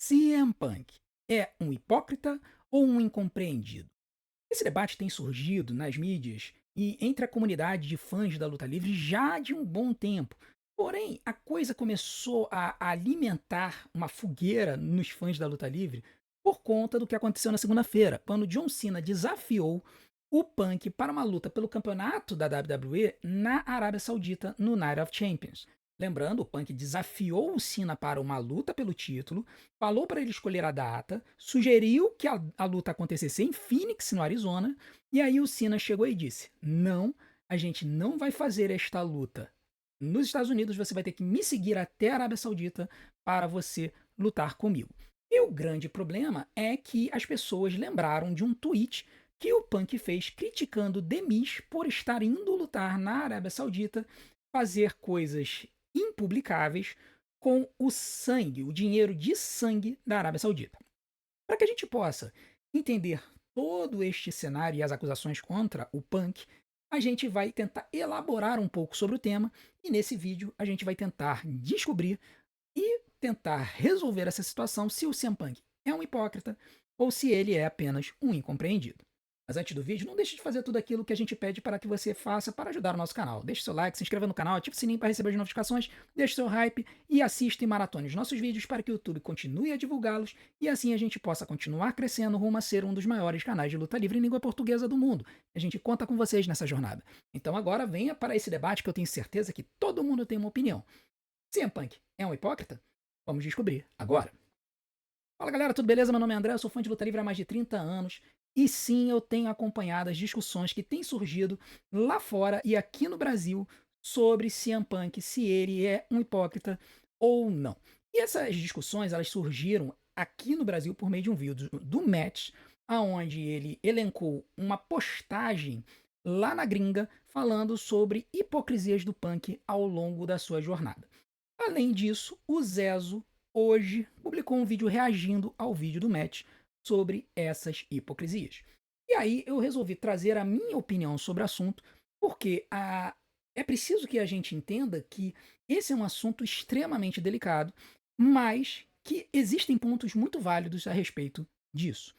CM Punk é um hipócrita ou um incompreendido? Esse debate tem surgido nas mídias e entre a comunidade de fãs da luta livre já de um bom tempo. Porém, a coisa começou a alimentar uma fogueira nos fãs da luta livre por conta do que aconteceu na segunda-feira, quando John Cena desafiou o Punk para uma luta pelo campeonato da WWE na Arábia Saudita no Night of Champions. Lembrando, o Punk desafiou o Cena para uma luta pelo título, falou para ele escolher a data, sugeriu que a luta acontecesse em Phoenix, no Arizona, e aí o Cena chegou e disse: Não, a gente não vai fazer esta luta. Nos Estados Unidos você vai ter que me seguir até a Arábia Saudita para você lutar comigo. E o grande problema é que as pessoas lembraram de um tweet que o Punk fez criticando The Miz por estar indo lutar na Arábia Saudita, fazer coisas impublicáveis com o sangue, o dinheiro de sangue da Arábia Saudita. Para que a gente possa entender todo este cenário e as acusações contra o Punk, a gente vai tentar elaborar um pouco sobre o tema e nesse vídeo a gente vai tentar descobrir e tentar resolver essa situação se o CM Punk é um hipócrita ou se ele é apenas um incompreendido. Mas antes do vídeo, não deixe de fazer tudo aquilo que a gente pede para que você faça para ajudar o nosso canal. Deixe seu like, se inscreva no canal, ative o sininho para receber as notificações, deixe seu hype e assista e maratone os nossos vídeos para que o YouTube continue a divulgá-los e assim a gente possa continuar crescendo rumo a ser um dos maiores canais de luta livre em língua portuguesa do mundo. A gente conta com vocês nessa jornada. Então agora venha para esse debate que eu tenho certeza que todo mundo tem uma opinião. CM Punk é um hipócrita? Vamos descobrir agora. Fala galera, tudo beleza? Meu nome é André, eu sou fã de luta livre há mais de 30 anos e sim, eu tenho acompanhado as discussões que têm surgido lá fora e aqui no Brasil sobre CM Punk, se ele é um hipócrita ou não. E essas discussões, elas surgiram aqui no Brasil por meio de um vídeo do Match, aonde ele elencou uma postagem lá na gringa falando sobre hipocrisias do Punk ao longo da sua jornada. Além disso, o Zezo hoje publicou um vídeo reagindo ao vídeo do Matt sobre essas hipocrisias. E aí eu resolvi trazer a minha opinião sobre o assunto, porque é preciso que a gente entenda que esse é um assunto extremamente delicado, mas que existem pontos muito válidos a respeito disso.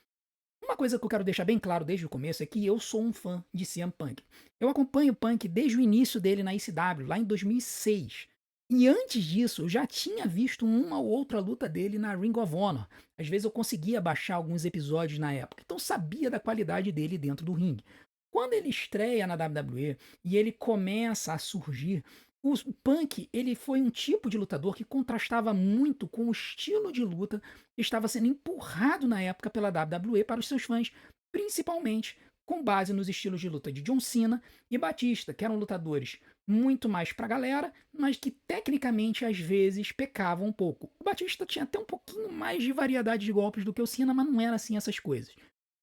Uma coisa que eu quero deixar bem claro desde o começo é que eu sou um fã de CM Punk. Eu acompanho o Punk desde o início dele na ICW, lá em 2006. E antes disso, eu já tinha visto uma ou outra luta dele na Ring of Honor. Às vezes eu conseguia baixar alguns episódios na época, então sabia da qualidade dele dentro do ringue. Quando ele estreia na WWE e ele começa a surgir, o Punk ele foi um tipo de lutador que contrastava muito com o estilo de luta que estava sendo empurrado na época pela WWE para os seus fãs, principalmente com base nos estilos de luta de John Cena e Batista, que eram lutadores muito mais pra galera, mas que tecnicamente às vezes pecavam um pouco. O Batista tinha até um pouquinho mais de variedade de golpes do que o Cena, mas não era assim essas coisas.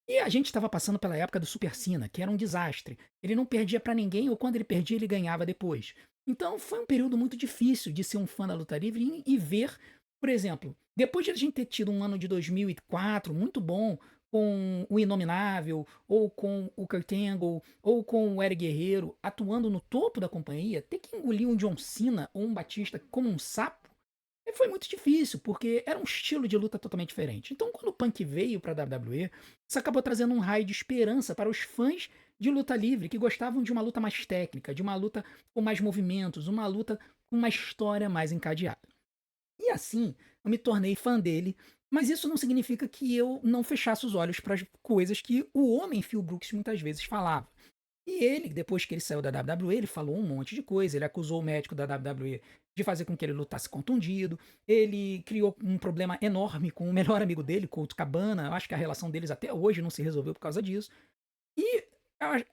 E a gente estava passando pela época do Super Cena, que era um desastre. Ele não perdia pra ninguém, ou quando ele perdia, ele ganhava depois. Então foi um período muito difícil de ser um fã da luta livre e ver, por exemplo, depois de a gente ter tido um ano de 2004 muito bom, com o Inominável, ou com o Kurt Angle, ou com o Eric Guerreiro atuando no topo da companhia, ter que engolir um John Cena ou um Batista como um sapo foi muito difícil, porque era um estilo de luta totalmente diferente. Então, quando o Punk veio para a WWE, isso acabou trazendo um raio de esperança para os fãs de luta livre, que gostavam de uma luta mais técnica, de uma luta com mais movimentos, uma luta com uma história mais encadeada. E assim, eu me tornei fã dele, mas isso não significa que eu não fechasse os olhos para as coisas que o homem Phil Brooks muitas vezes falava. E ele, depois que ele saiu da WWE, ele falou um monte de coisa. Ele acusou o médico da WWE de fazer com que ele lutasse contundido. Ele criou um problema enorme com o melhor amigo dele, Colt Cabana. Eu acho que a relação deles até hoje não se resolveu por causa disso. E,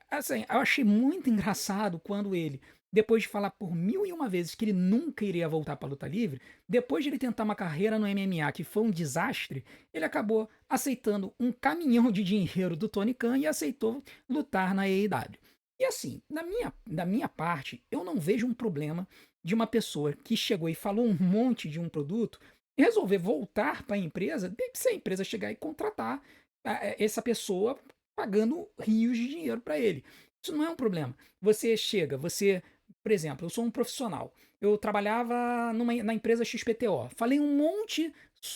assim, eu achei muito engraçado quando ele, depois de falar por mil e uma vezes que ele nunca iria voltar para luta livre, depois de ele tentar uma carreira no MMA que foi um desastre, ele acabou aceitando um caminhão de dinheiro do Tony Khan e aceitou lutar na AEW. E assim, da minha parte, eu não vejo um problema de uma pessoa que chegou e falou um monte de um produto e resolver voltar para a empresa, se a empresa chegar e contratar essa pessoa pagando rios de dinheiro para ele. Isso não é um problema. Você chega, por exemplo, eu sou um profissional. Eu trabalhava na empresa XPTO. Falei um monte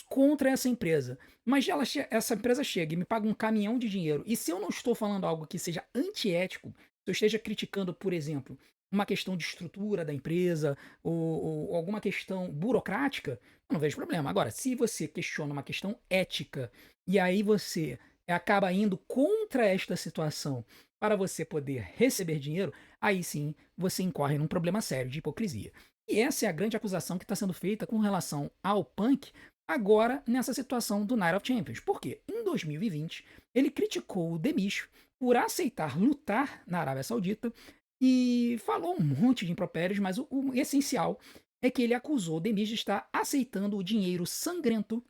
contra essa empresa. Mas essa empresa chega e me paga um caminhão de dinheiro. E se eu não estou falando algo que seja antiético, se eu esteja criticando, por exemplo, uma questão de estrutura da empresa ou alguma questão burocrática, eu não vejo problema. Agora, se você questiona uma questão ética e aí você acaba indo contra esta situação para você poder receber dinheiro, aí sim você incorre num problema sério de hipocrisia. E essa é a grande acusação que está sendo feita com relação ao Punk agora nessa situação do Night of Champions. Por quê? Em 2020, ele criticou o Demis por aceitar lutar na Arábia Saudita e falou um monte de impropérios, mas o essencial é que ele acusou o Demis de estar aceitando o dinheiro sangrento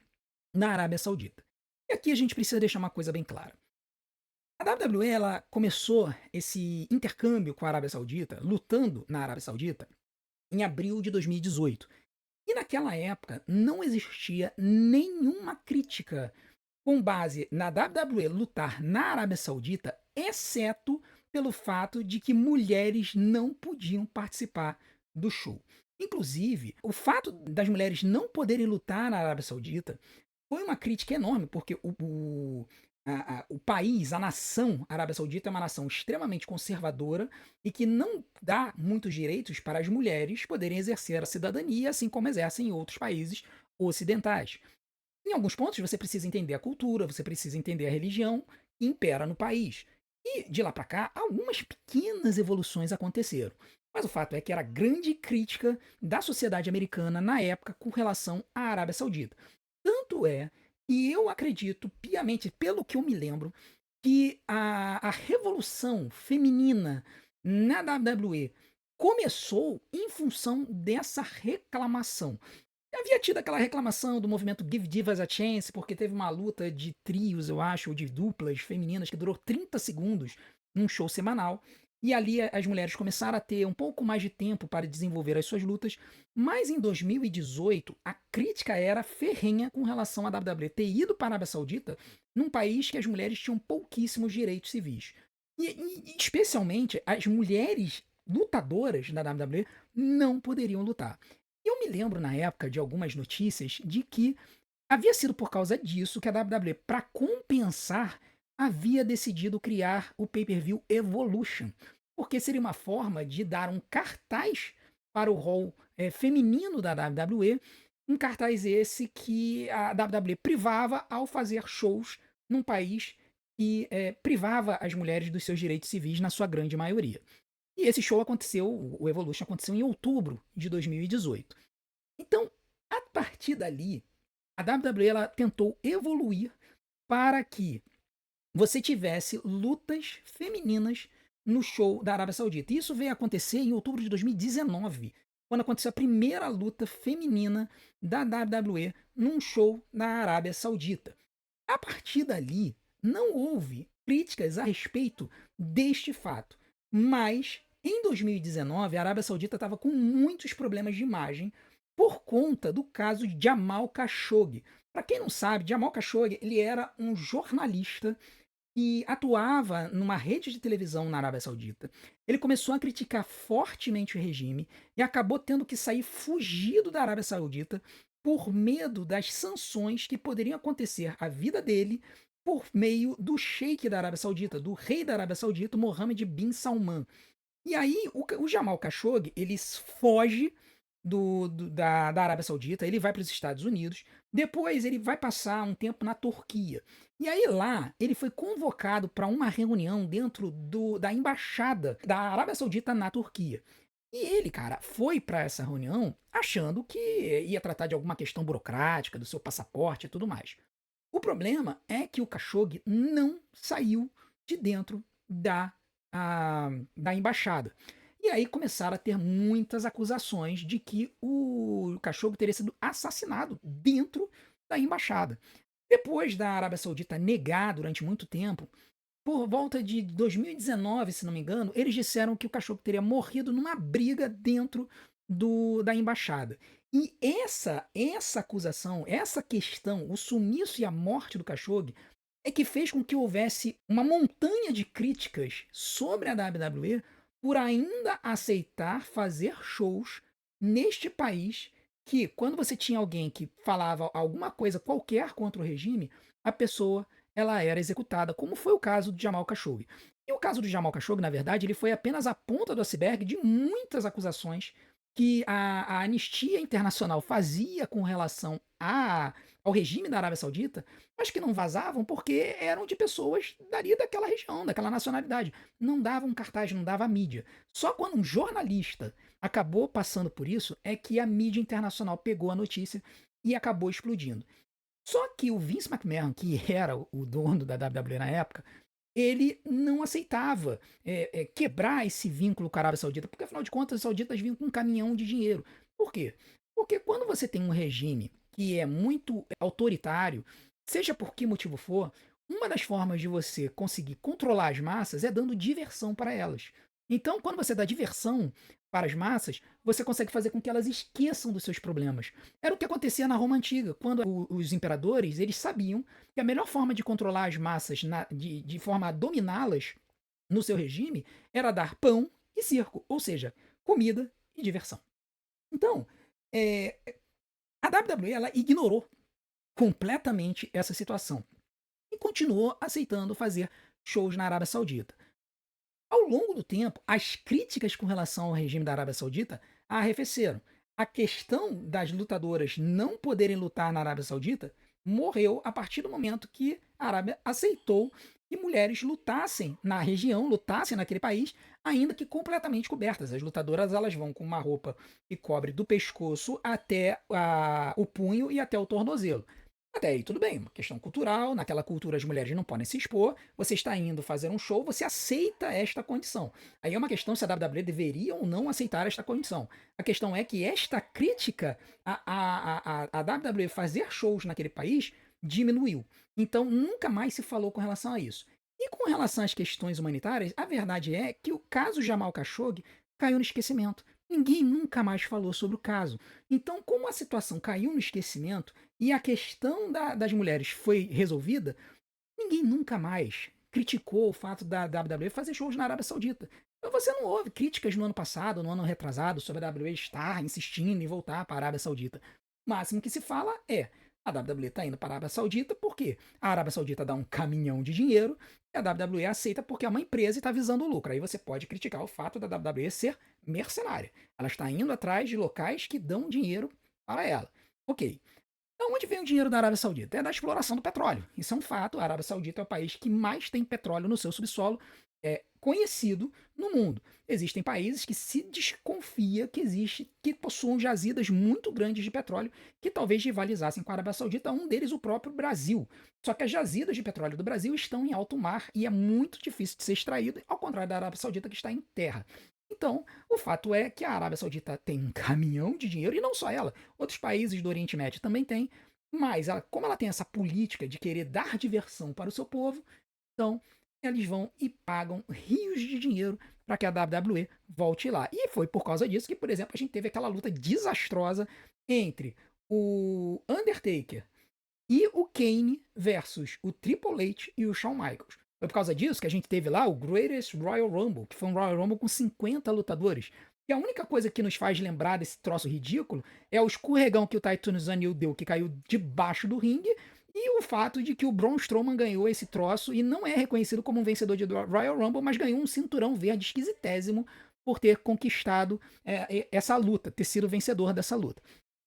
na Arábia Saudita. E aqui a gente precisa deixar uma coisa bem clara. A WWE ela começou esse intercâmbio com a Arábia Saudita, lutando na Arábia Saudita, em abril de 2018. E naquela época não existia nenhuma crítica com base na WWE lutar na Arábia Saudita, exceto pelo fato de que mulheres não podiam participar do show. Inclusive, o fato das mulheres não poderem lutar na Arábia Saudita foi uma crítica enorme, porque o país, a nação Arábia Saudita é uma nação extremamente conservadora e que não dá muitos direitos para as mulheres poderem exercer a cidadania, assim como exercem em outros países ocidentais. Em alguns pontos você precisa entender a cultura, você precisa entender a religião que impera no país. E de lá para cá, algumas pequenas evoluções aconteceram. Mas o fato é que era grande crítica da sociedade americana na época com relação à Arábia Saudita. Tanto é que eu acredito piamente, pelo que eu me lembro, que a revolução feminina na WWE começou em função dessa reclamação. Havia tido aquela reclamação do movimento Give Divas a Chance, porque teve uma luta de trios, eu acho, ou de duplas femininas, que durou 30 segundos num show semanal. E ali as mulheres começaram a ter um pouco mais de tempo para desenvolver as suas lutas. Mas em 2018, a crítica era ferrenha com relação à WWE ter ido para a Arábia Saudita, num país que as mulheres tinham pouquíssimos direitos civis. E especialmente as mulheres lutadoras da WWE não poderiam lutar. Eu me lembro na época de algumas notícias de que havia sido por causa disso que a WWE, para compensar, havia decidido criar o pay-per-view Evolution, porque seria uma forma de dar um cartaz para o rol feminino da WWE, um cartaz esse que a WWE privava ao fazer shows num país que privava as mulheres dos seus direitos civis na sua grande maioria. E esse show aconteceu, o Evolution aconteceu em outubro de 2018. Então, a partir dali, a WWE ela tentou evoluir para que você tivesse lutas femininas no show da Arábia Saudita. Isso veio acontecer em outubro de 2019, quando aconteceu a primeira luta feminina da WWE num show na Arábia Saudita. A partir dali, não houve críticas a respeito deste fato, mas em 2019 a Arábia Saudita estava com muitos problemas de imagem por conta do caso de Jamal Khashoggi. Para quem não sabe, Jamal Khashoggi ele era um jornalista que atuava numa rede de televisão na Arábia Saudita. Ele começou a criticar fortemente o regime e acabou tendo que sair fugido da Arábia Saudita por medo das sanções que poderiam acontecer à vida dele por meio do sheik da Arábia Saudita, do rei da Arábia Saudita, Mohammed bin Salman. E aí o Jamal Khashoggi, ele foge da Arábia Saudita, ele vai para os Estados Unidos, depois ele vai passar um tempo na Turquia. E aí lá ele foi convocado para uma reunião dentro da embaixada da Arábia Saudita na Turquia. E ele, cara, foi para essa reunião achando que ia tratar de alguma questão burocrática, do seu passaporte e tudo mais. O problema é que o Khashoggi não saiu de dentro da embaixada. E aí começaram a ter muitas acusações de que o Khashoggi teria sido assassinado dentro da embaixada. Depois da Arábia Saudita negar durante muito tempo, por volta de 2019, se não me engano, eles disseram que o Khashoggi teria morrido numa briga dentro da embaixada. E essa acusação, essa questão, o sumiço e a morte do Khashoggi, é que fez com que houvesse uma montanha de críticas sobre a WWE por ainda aceitar fazer shows neste país que quando você tinha alguém que falava alguma coisa qualquer contra o regime, a pessoa ela era executada, como foi o caso do Jamal Khashoggi. E o caso do Jamal Khashoggi, na verdade, ele foi apenas a ponta do iceberg de muitas acusações que a Anistia Internacional fazia com relação ao regime da Arábia Saudita, mas que não vazavam porque eram de pessoas dali daquela região, daquela nacionalidade. Não davam cartaz, não dava mídia. Só quando um jornalista acabou passando por isso é que a mídia internacional pegou a notícia e acabou explodindo. Só que o Vince McMahon, que era o dono da WWE na época, ele não aceitava quebrar esse vínculo com a Arábia Saudita, porque afinal de contas os sauditas vinham com um caminhão de dinheiro. Por quê? Porque quando você tem um regime que é muito autoritário, seja por que motivo for, uma das formas de você conseguir controlar as massas é dando diversão para elas. Então, quando você dá diversão para as massas, você consegue fazer com que elas esqueçam dos seus problemas. Era o que acontecia na Roma Antiga, quando os imperadores eles sabiam que a melhor forma de controlar as massas, de forma a dominá-las no seu regime, era dar pão e circo, ou seja, comida e diversão. Então, é, a WWE ela ignorou completamente essa situação e continuou aceitando fazer shows na Arábia Saudita. Ao longo do tempo, as críticas com relação ao regime da Arábia Saudita arrefeceram. A questão das lutadoras não poderem lutar na Arábia Saudita morreu a partir do momento que a Arábia aceitou que mulheres lutassem na região, lutassem naquele país, ainda que completamente cobertas. As lutadoras elas vão com uma roupa que cobre do pescoço até o punho e até o tornozelo. Até aí tudo bem, uma questão cultural, naquela cultura as mulheres não podem se expor, você está indo fazer um show, você aceita esta condição. Aí é uma questão se a WWE deveria ou não aceitar esta condição. A questão é que esta crítica a WWE fazer shows naquele país diminuiu. Então nunca mais se falou com relação a isso. E com relação às questões humanitárias, a verdade é que o caso Jamal Khashoggi caiu no esquecimento. Ninguém nunca mais falou sobre o caso. Então, como a situação caiu no esquecimento, e a questão das mulheres foi resolvida, ninguém nunca mais criticou o fato da WWE fazer shows na Arábia Saudita. Então você não houve críticas no ano passado, no ano retrasado, sobre a WWE estar insistindo em voltar para a Arábia Saudita. O máximo que se fala é a WWE está indo para a Arábia Saudita porque a Arábia Saudita dá um caminhão de dinheiro e a WWE aceita porque é uma empresa e está visando o lucro. Aí você pode criticar o fato da WWE ser mercenária. Ela está indo atrás de locais que dão dinheiro para ela. Ok. Da onde vem o dinheiro da Arábia Saudita? É da exploração do petróleo. Isso é um fato. A Arábia Saudita é o país que mais tem petróleo no seu subsolo, conhecido no mundo. Existem países que se desconfia que possuam jazidas muito grandes de petróleo que talvez rivalizassem com a Arábia Saudita, um deles o próprio Brasil. Só que as jazidas de petróleo do Brasil estão em alto mar e é muito difícil de ser extraído, ao contrário da Arábia Saudita que está em terra. Então, o fato é que a Arábia Saudita tem um caminhão de dinheiro, e não só ela, outros países do Oriente Médio também têm, mas como ela tem essa política de querer dar diversão para o seu povo, então eles vão e pagam rios de dinheiro para que a WWE volte lá. E foi por causa disso que, por exemplo, a gente teve aquela luta desastrosa entre o Undertaker e o Kane versus o Triple H e o Shawn Michaels. Foi por causa disso que a gente teve lá o Greatest Royal Rumble, que foi um Royal Rumble com 50 lutadores. E a única coisa que nos faz lembrar desse troço ridículo é o escorregão que o Titus O'Neil deu, que caiu debaixo do ringue, e o fato de que o Braun Strowman ganhou esse troço e não é reconhecido como um vencedor de Royal Rumble, mas ganhou um cinturão verde esquisitésimo por ter conquistado essa luta, ter sido vencedor dessa luta.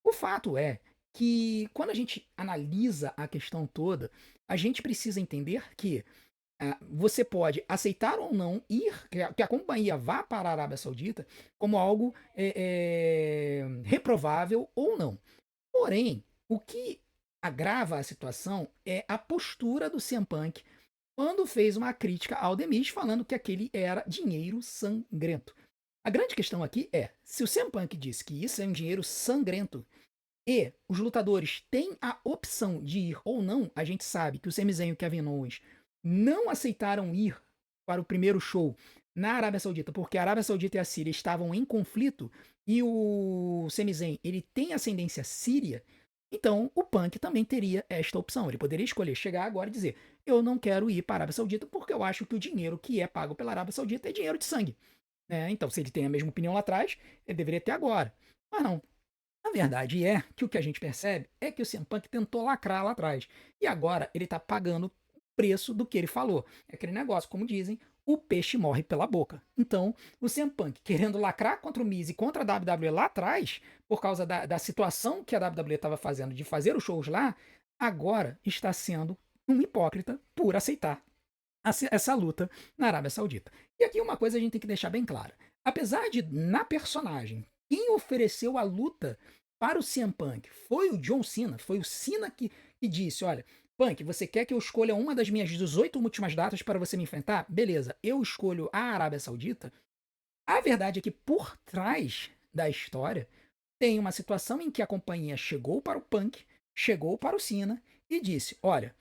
O fato é que quando a gente analisa a questão toda, a gente precisa entender que você pode aceitar ou não ir, que a companhia vá para a Arábia Saudita como algo reprovável ou não. Porém, o que agrava a situação é a postura do CM Punk quando fez uma crítica ao The Miz, falando que aquele era dinheiro sangrento. A grande questão aqui é, se o CM Punk disse que isso é um dinheiro sangrento, e os lutadores têm a opção de ir ou não, a gente sabe que o Sami Zayn e o Kevin Owens não aceitaram ir para o primeiro show na Arábia Saudita, porque a Arábia Saudita e a Síria estavam em conflito e o Sami Zayn, ele tem ascendência síria, então o Punk também teria esta opção. Ele poderia escolher chegar agora e dizer: eu não quero ir para a Arábia Saudita porque eu acho que o dinheiro que é pago pela Arábia Saudita é dinheiro de sangue. Então, se ele tem a mesma opinião lá atrás, ele deveria ter agora. Mas não. A verdade é que o que a gente percebe é que o CM Punk tentou lacrar lá atrás. E agora ele tá pagando o preço do que ele falou. É aquele negócio, como dizem, o peixe morre pela boca. Então, o CM Punk querendo lacrar contra o Miz e contra a WWE lá atrás, por causa da situação que a WWE estava fazendo de fazer os shows lá, agora está sendo um hipócrita por aceitar essa luta na Arábia Saudita. E aqui uma coisa a gente tem que deixar bem clara. Apesar de, na personagem, quem ofereceu a luta para o CM Punk foi o John Cena, foi o Cena que disse: olha, Punk, você quer que eu escolha uma das minhas 18 últimas datas para você me enfrentar? Beleza, eu escolho a Arábia Saudita. A verdade é que por trás da história tem uma situação em que a companhia chegou para o Punk, chegou para o Cena e disse: olha,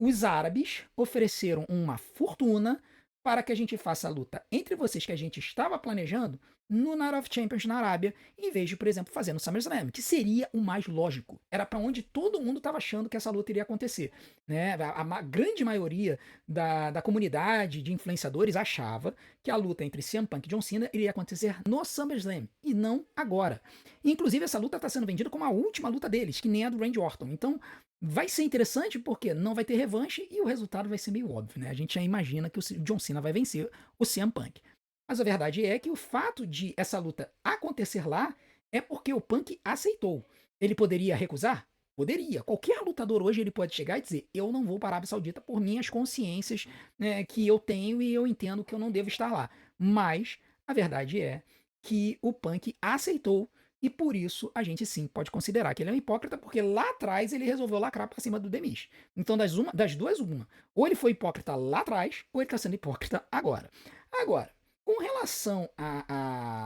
os árabes ofereceram uma fortuna para que a gente faça a luta entre vocês que a gente estava planejando no Night of Champions na Arábia, em vez de, por exemplo, fazer no SummerSlam, que seria o mais lógico. Era para onde todo mundo estava achando que essa luta iria acontecer. Né? A grande maioria da comunidade de influenciadores achava que a luta entre CM Punk e John Cena iria acontecer no SummerSlam, e não agora. Inclusive, essa luta está sendo vendida como a última luta deles, que nem a do Randy Orton. Então, vai ser interessante porque não vai ter revanche e o resultado vai ser meio óbvio, né? A gente já imagina que o John Cena vai vencer o CM Punk. Mas a verdade é que o fato de essa luta acontecer lá é porque o Punk aceitou. Ele poderia recusar? Poderia. Qualquer lutador hoje ele pode chegar e dizer: eu não vou para a Arábia Saudita por minhas consciências, né, que eu tenho e eu entendo que eu não devo estar lá. Mas a verdade é que o Punk aceitou e por isso a gente sim pode considerar que ele é um hipócrita, porque lá atrás ele resolveu lacrar pra cima do Demis. Então, das duas, uma. Ou ele foi hipócrita lá atrás, ou ele tá sendo hipócrita agora. Agora, com relação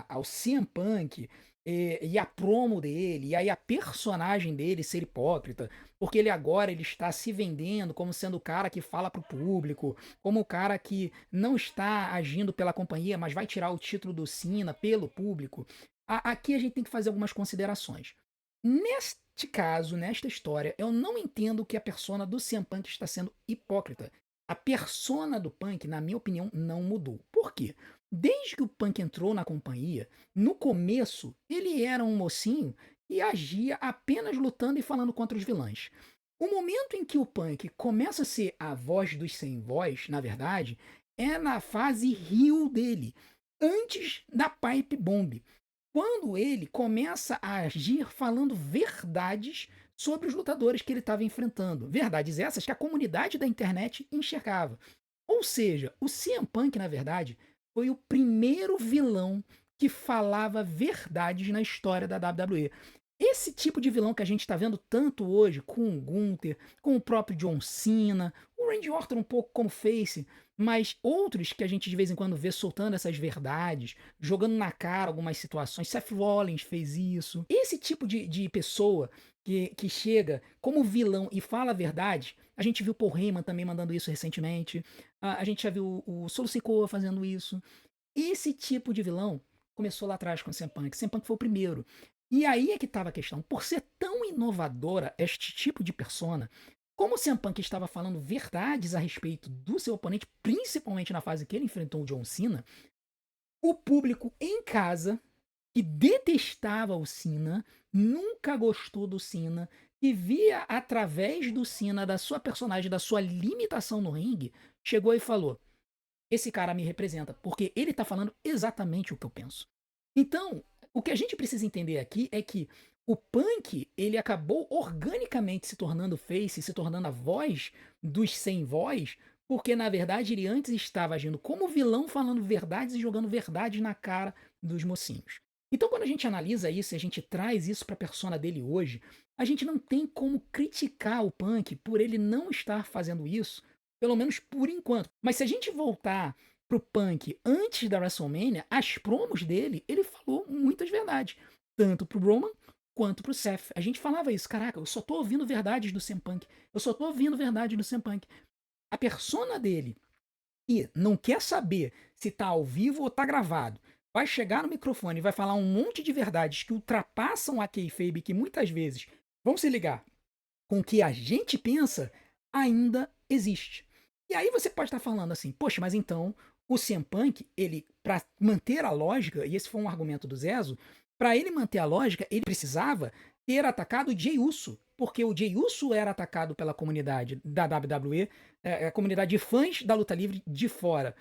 ao CM Punk e a promo dele, e aí a personagem dele ser hipócrita, porque ele agora ele está se vendendo como sendo o cara que fala pro público, como o cara que não está agindo pela companhia, mas vai tirar o título do Cena pelo público. Aqui a gente tem que fazer algumas considerações. Neste caso, nesta história, eu não entendo que a persona do CM Punk está sendo hipócrita. A persona do Punk, na minha opinião, não mudou. Por quê? Desde que o Punk entrou na companhia, no começo, ele era um mocinho e agia apenas lutando e falando contra os vilões. O momento em que o Punk começa a ser a voz dos sem voz, na verdade, é na fase heel dele, antes da Pipe Bomb, quando ele começa a agir falando verdades sobre os lutadores que ele estava enfrentando. Verdades essas que a comunidade da internet enxergava. Ou seja, o CM Punk, na verdade, foi o primeiro vilão que falava verdades na história da WWE. Esse tipo de vilão que a gente está vendo tanto hoje com o Gunther, com o próprio John Cena, o Randy Orton um pouco como face, mas outros que a gente de vez em quando vê soltando essas verdades, jogando na cara algumas situações. Seth Rollins fez isso. Esse tipo de pessoa que chega como vilão e fala a verdade, a gente viu Paul Heyman também mandando isso recentemente, a gente já viu o Solo Sikoa fazendo isso. Esse tipo de vilão começou lá atrás com o CM Punk. O CM Punk foi o primeiro. E aí é que estava a questão. Por ser tão inovadora este tipo de persona, como o CM Punk estava falando verdades a respeito do seu oponente, principalmente na fase que ele enfrentou o John Cena, o público em casa, que detestava o Cena, nunca gostou do Cena, e via através do Cena, da sua personagem, da sua limitação no ringue, chegou e falou: esse cara me representa, porque ele tá falando exatamente o que eu penso. Então, o que a gente precisa entender aqui é que o Punk, ele acabou organicamente se tornando face, se tornando a voz dos sem voz, porque na verdade ele antes estava agindo como vilão, falando verdades e jogando verdades na cara dos mocinhos. Então, quando a gente analisa isso e a gente traz isso para a persona dele hoje, a gente não tem como criticar o Punk por ele não estar fazendo isso, pelo menos por enquanto. Mas se a gente voltar pro Punk antes da WrestleMania, as promos dele, ele falou muitas verdades. Tanto pro Roman quanto pro Seth. A gente falava isso, caraca, eu só tô ouvindo verdades do CM Punk. Eu só tô ouvindo verdades do CM Punk. A persona dele, e não quer saber se tá ao vivo ou tá gravado, vai chegar no microfone e vai falar um monte de verdades que ultrapassam a kayfabe, que muitas vezes vão se ligar com o que a gente pensa, ainda existe. E aí você pode estar falando assim, poxa, mas então o CM Punk, ele, para manter a lógica, e esse foi um argumento do Zezo, para ele manter a lógica, ele precisava ter atacado o Jey Uso, porque o Jey Uso era atacado pela comunidade da WWE, a comunidade de fãs da luta livre de fora.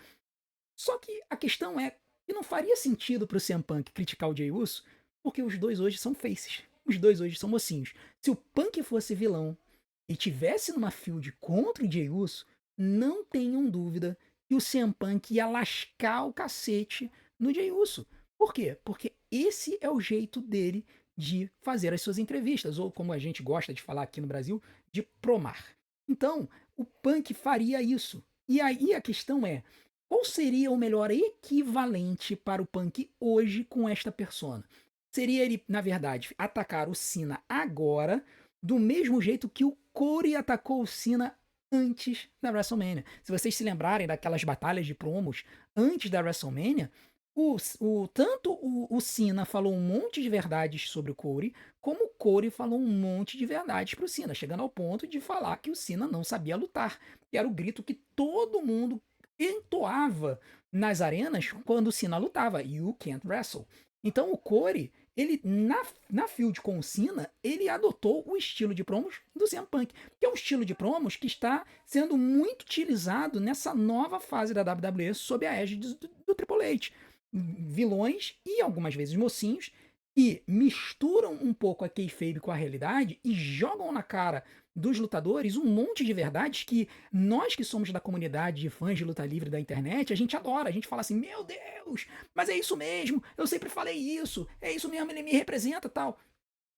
Só que a questão é que não faria sentido pro CM Punk criticar o Jey Uso, porque os dois hoje são faces. Os dois hoje são mocinhos. Se o Punk fosse vilão e tivesse numa feud contra o Jey Uso, não tenham dúvida que o CM Punk ia lascar o cacete no Jey Uso. Por quê? Porque esse é o jeito dele de fazer as suas entrevistas, ou como a gente gosta de falar aqui no Brasil, de promar. Então, o Punk faria isso. E aí a questão é, qual seria o melhor equivalente para o Punk hoje com esta persona? Seria ele, na verdade, atacar o Cena agora, do mesmo jeito que o Corey atacou o Cena antes da WrestleMania. Se vocês se lembrarem daquelas batalhas de promos antes da WrestleMania, tanto o Cena falou um monte de verdades sobre o Corey, como o Corey falou um monte de verdades para o Cena, chegando ao ponto de falar que o Cena não sabia lutar, que era o grito que todo mundo entoava nas arenas quando o Cena lutava, You Can't Wrestle. Então o Corey, ele na feud com o Cena, ele adotou o estilo de promos do CM Punk, que é um estilo de promos que está sendo muito utilizado nessa nova fase da WWE sob a égide do Triple H. Vilões e algumas vezes mocinhos que misturam um pouco a kayfabe com a realidade e jogam na cara dos lutadores um monte de verdades que nós que somos da comunidade de fãs de luta livre da internet, a gente adora, a gente fala assim, meu Deus, mas é isso mesmo, eu sempre falei isso, é isso mesmo, ele me representa, tal.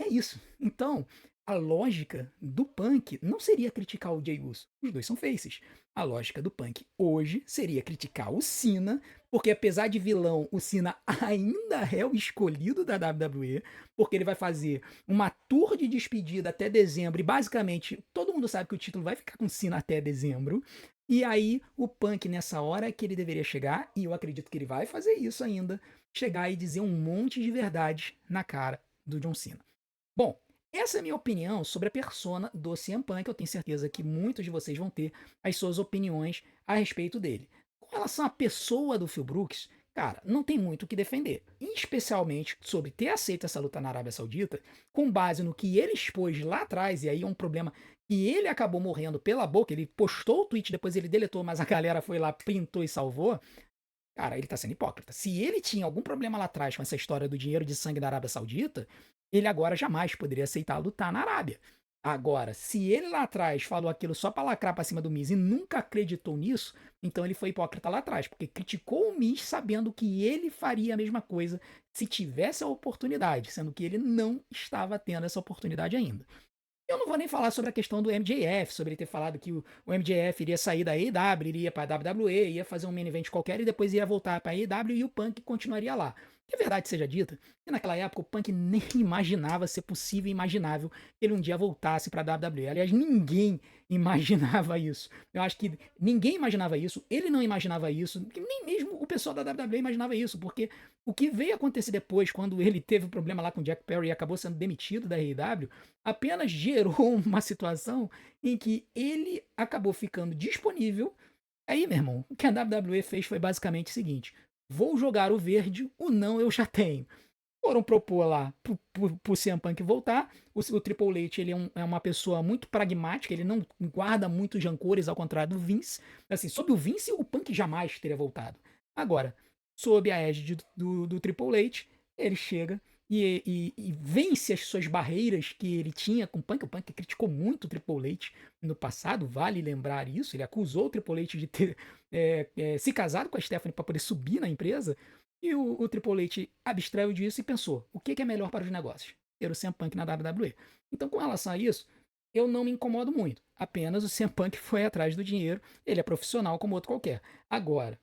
É isso. Então, a lógica do Punk não seria criticar o Jey Uso. Os dois são faces. A lógica do Punk hoje seria criticar o Cena, porque apesar de vilão, o Cena ainda é o escolhido da WWE, porque ele vai fazer uma tour de despedida até dezembro e basicamente todo mundo sabe que o título vai ficar com o Cena até dezembro. E aí o Punk nessa hora é que ele deveria chegar, e eu acredito que ele vai fazer isso ainda, chegar e dizer um monte de verdades na cara do John Cena. Bom, essa é a minha opinião sobre a persona do CM Punk. Eu tenho certeza que muitos de vocês vão ter as suas opiniões a respeito dele. Com relação à pessoa do Phil Brooks, cara, não tem muito o que defender. Especialmente sobre ter aceito essa luta na Arábia Saudita, com base no que ele expôs lá atrás, e aí é um problema que ele acabou morrendo pela boca. Ele postou o tweet, depois ele deletou, mas a galera foi lá, printou e salvou. Cara, ele tá sendo hipócrita. Se ele tinha algum problema lá atrás com essa história do dinheiro de sangue da Arábia Saudita, ele agora jamais poderia aceitar lutar na Arábia. Agora, se ele lá atrás falou aquilo só pra lacrar pra cima do Miz e nunca acreditou nisso, então ele foi hipócrita lá atrás, porque criticou o Miz sabendo que ele faria a mesma coisa se tivesse a oportunidade, sendo que ele não estava tendo essa oportunidade ainda. Eu não vou nem falar sobre a questão do MJF, sobre ele ter falado que o MJF iria sair da AEW, iria para a WWE, ia fazer um main event qualquer e depois ia voltar para a AEW e o Punk continuaria lá. Que a verdade seja dita, que naquela época o Punk nem imaginava ser possível e imaginável que ele um dia voltasse para a WWE. Aliás, ninguém imaginava isso. Eu acho que ninguém imaginava isso, ele não imaginava isso, nem mesmo o pessoal da WWE imaginava isso, porque o que veio acontecer depois, quando ele teve um problema lá com o Jack Perry e acabou sendo demitido da AEW, apenas gerou uma situação em que ele acabou ficando disponível. Aí, meu irmão, o que a WWE fez foi basicamente o seguinte: vou jogar o verde, o não eu já tenho. Foram propor lá pro CM Punk voltar. O Triple H ele é uma pessoa muito pragmática, ele não guarda muitos rancores, ao contrário do Vince. Assim, sob o Vince, o Punk jamais teria voltado. Agora, sob a égide do Triple H, ele chega e vence as suas barreiras que ele tinha com o Punk. O Punk criticou muito o Triple H no passado, vale lembrar isso. Ele acusou o Triple H de ter se casado com a Stephanie para poder subir na empresa. E o Triple H abstraiu disso e pensou: o que é melhor para os negócios? Ter o CM Punk na WWE. Então, com relação a isso, eu não me incomodo muito. Apenas o CM Punk foi atrás do dinheiro, ele é profissional como outro qualquer. Agora,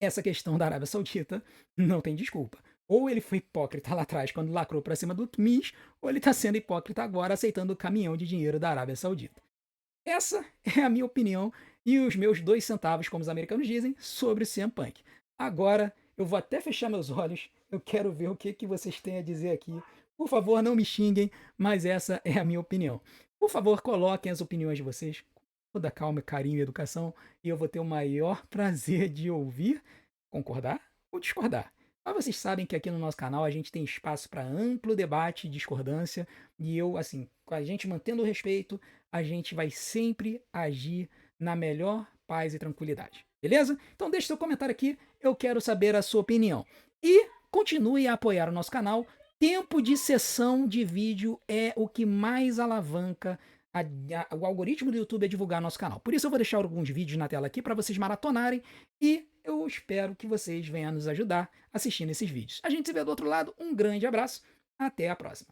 essa questão da Arábia Saudita não tem desculpa. Ou ele foi hipócrita lá atrás quando lacrou para cima do Miz, ou ele está sendo hipócrita agora aceitando o caminhão de dinheiro da Arábia Saudita. Essa é a minha opinião e os meus 2 centavos, como os americanos dizem, sobre o CM Punk. Agora, eu vou até fechar meus olhos, eu quero ver o que vocês têm a dizer aqui. Por favor, não me xinguem, mas essa é a minha opinião. Por favor, coloquem as opiniões de vocês com toda calma, carinho e educação, e eu vou ter o maior prazer de ouvir, concordar ou discordar. Mas vocês sabem que aqui no nosso canal a gente tem espaço para amplo debate e discordância, e eu, assim, com a gente mantendo o respeito, a gente vai sempre agir na melhor paz e tranquilidade. Beleza? Então deixe seu comentário aqui, eu quero saber a sua opinião. E continue a apoiar o nosso canal. Tempo de sessão de vídeo é o que mais alavanca o algoritmo do YouTube a divulgar nosso canal. Por isso eu vou deixar alguns vídeos na tela aqui para vocês maratonarem e eu espero que vocês venham nos ajudar assistindo esses vídeos. A gente se vê do outro lado, um grande abraço, até a próxima.